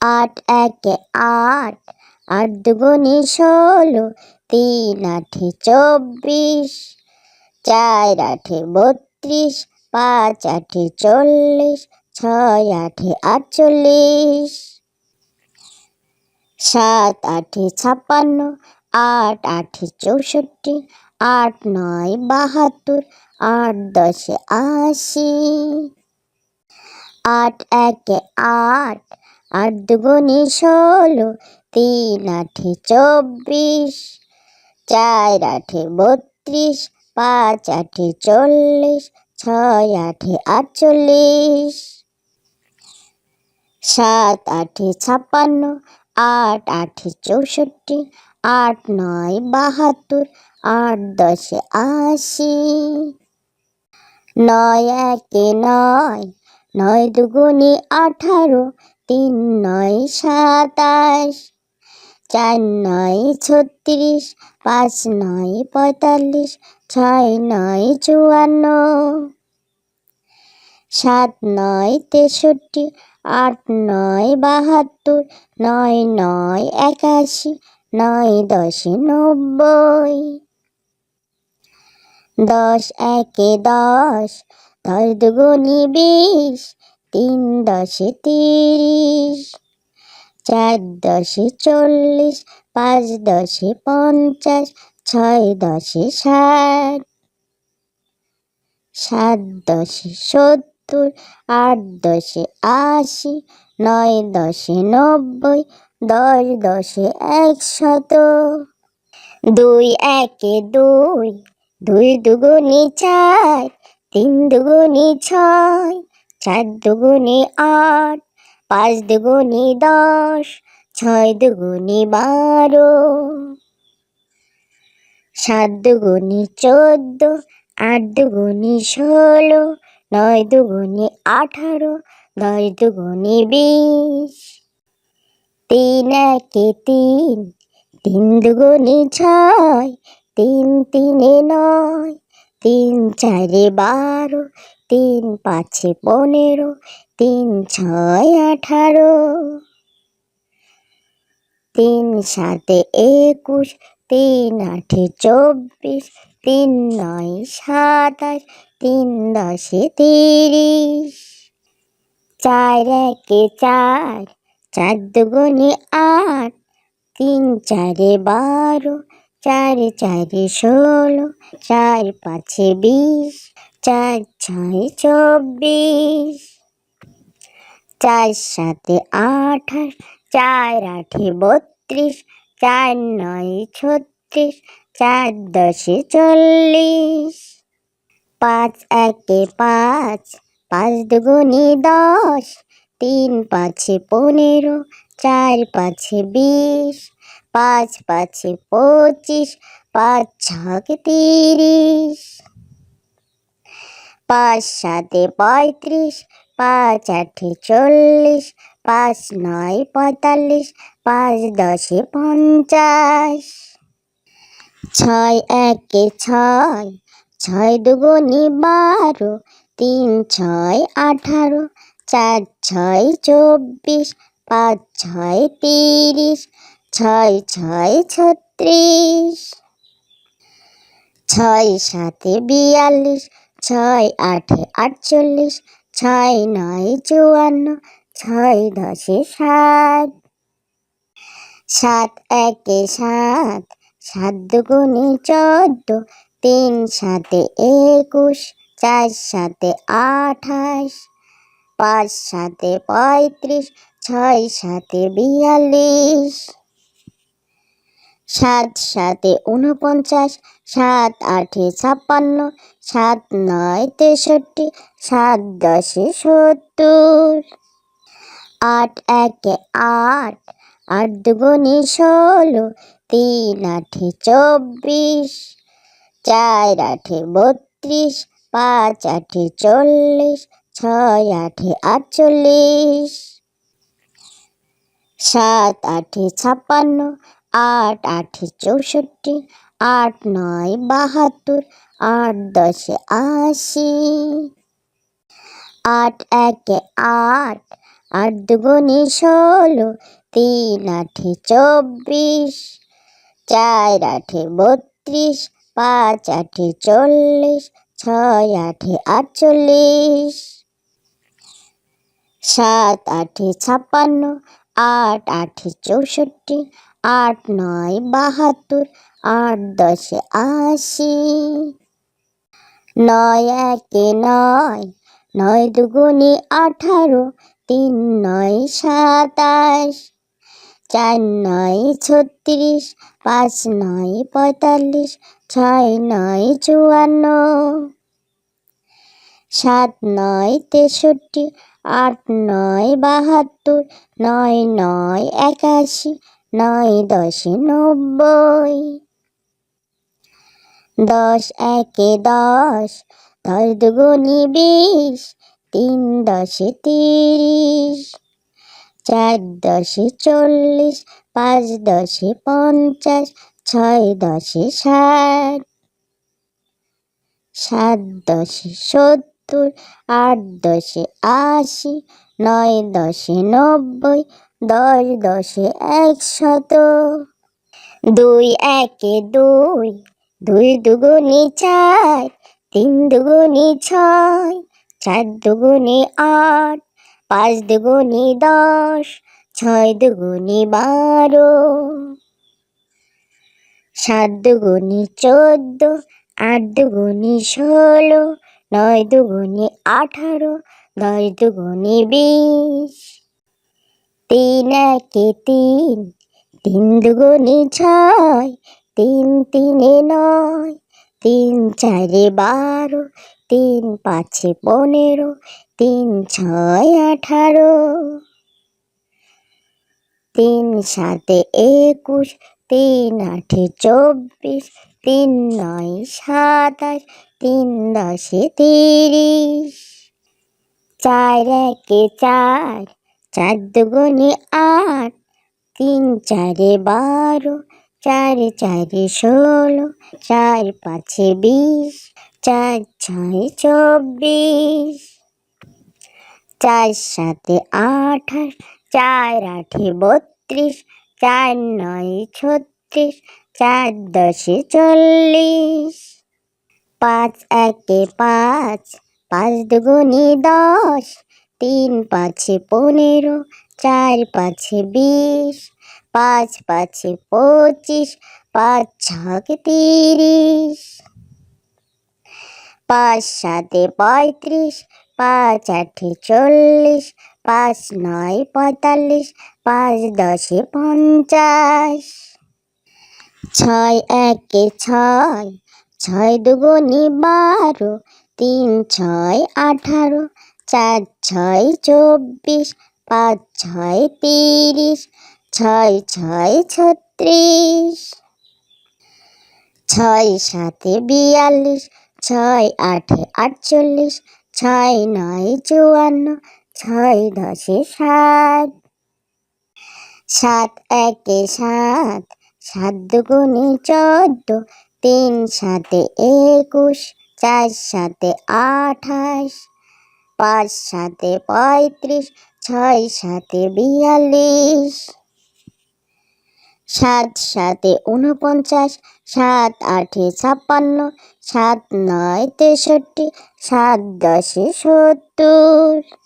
আট একে আট, আট দুগুণে 16, তিন আঠে 24, চার আঠে 32, পাঁচ আঠে 40, ছয় আঠে 48, সাত আঠে 56, আট আঠে 64, আট নয় 72, আট দশে 80, আট একে আট, আট দুগুণে 16, তিন আঠে 24, চার আঠে 32, পাঁচ আঠে 40, ছয় আঠে 48, সাত আঠে 56, আট আঠে 64, আট নয় 72, আট দশে 80, নয় একে নয়, নয় দুগুণে 18, তিন নয় 27, চার নয় 36, পাঁচ নয় 45, ছয় নয় 54, সাত নয় 63, আট নয় 72, নয় নয় 81, নয় দশে 90, দশ একে দশ, দশ দুগুণে 20, তিন দশে 30, চার দশে 40, পাঁচ দশে 50, ছয় দশে 60, সাত দশে 70, আট দশে 80, নয় দশে 90, দশ দশে 100, দুই একে দুই, দুই দুগুণে 4, তিন দুগুণে 6, চার দুগুণে 8, পাঁচ দুগুণে 10, ছয় দুগুণে 12, সাত দুগুণে 14, আট দুগুণে 16, নয় দুগুণে 18, দশ দুগুণে 20, তিন একে তিন, তিন দুগুণে 6, তিন তিনে 9, তিন চারে 12, তিন পাঁচে 15, তিন ছয় 18, তিন সাতে 21, তিন আঠে 24, তিন নয় 27, তিন দশে 30, চার একে চার, চার দুগুণে 8, তিন চারে 12, চার চারে 16, চার পাঁচে 20, চার ছয় 24, চার সাতে 28, চার আঠে 32, চার নয় 36, চার দশে 40, পাঁচ একে পাঁচ, পাঁচ দুগুণে 10, তিন পাঁচে 15, চার পাঁচে 20, পাঁচ পাঁচে 25, পাঁচ ছকে 30, পাঁচ সাতে 35, পাঁচ আঠে 40, পাঁচ নয় 45, পাঁচ দশে 50, ছয় একে ছয়, ছয় দুগুণে 12, তিন ছয় 18, চার ছয় 24, পাঁচ ছয় 30, ছয় ছয় 36, ছয় সাতে 42, ছয় আঠে 48, ছয় নয় 54, ছয় দশে 60, সাত একে সাত, সাত দুগুণে 14, তিন সাতে 21, চার সাতে 28, পাঁচ সাতে 35, ছয় সাতে 42, সাত সাতে 49, সাত আঠে 56, সাত নয় 63, সাত দশে 70, আট একে আট, আট দুগুণে 16, তিন আঠে 24, চার আঠে 32, পাঁচ আঠে 40, ছয় আঠে 48, সাত আঠে 56, আট আঠে 64, আট নয় 72, আট দশে 80, আট একে আট, আট দুগুণে 16, 3 আঠে 24, 4 আঠে 32, 5 আঠে 40, 6 আঠে 48, 7 আঠে 56, 8 আঠে 64, 8 9 72, 8 10 80, 9 একে 9, 9 দুগুণে 18, 3 9 27, 4 9 36, 5 9 45, 6 9 54, 7 9 63, 8 9 72, 9 9 81, 9 10 90, 10 একে 10, 10 দুগুণে 20, 3 10 30, 4 10 40, 5 10 50, 6 10 60, 7 10 70, 8 10 80, 9 10 90, 10 10 100, 2 একে 2, 2 দুগুণে 4, 3 দুগুণে 6, 4 দুগুণে 8, 5 দুগুণে 10, 6 দুগুণে 12, 7 দুগুণে 14, 8 দুগুণে 16, 9 দুগুণে 18, 10 দুগুণে 20, 3 একে 3, 3 দুগুণে 6, 3 তিনে 9, 3 চারে 12, 3 পাঁচে 15, 3 ছয় 18, 3 সাতে 21, 3 আঠে 24, 3 9 27, 3 10 30, 4 একে 4, 4 দুগুণে 8, 3 চারে 12, 4 চারে 16, 4 পাঁচে 20, 4 ছয় 24, 4 সাতে 28, 4 আঠে 32, 4 9 36, 4 10 40, 5 একে 5, 5 দুগুণে 10, 3 পাঁচে 15, 4 পাঁচে 20, 5 পাঁচে 25, 5 ছকে 30, 5 সাতে 35, 5 আঠে 40, 5 9 45, 5 10 50, 6 একে 6, 6 দুগুণে 12, 3 ছয় 18, 4 ছয় 24, 5 ছয় 30, 6 ছয় 36, 6 সাতে 42, 6 আঠে 48, 6 9 54, 6 10 60, 7 একে 7, 7 দুগুণে 14, 3 সাতে 21, 4 সাতে 28, 5 সাতে 35, 6 সাতে 42, 7 সাতে 49, 7 আঠে 56, 7 9 63, 7 10 70,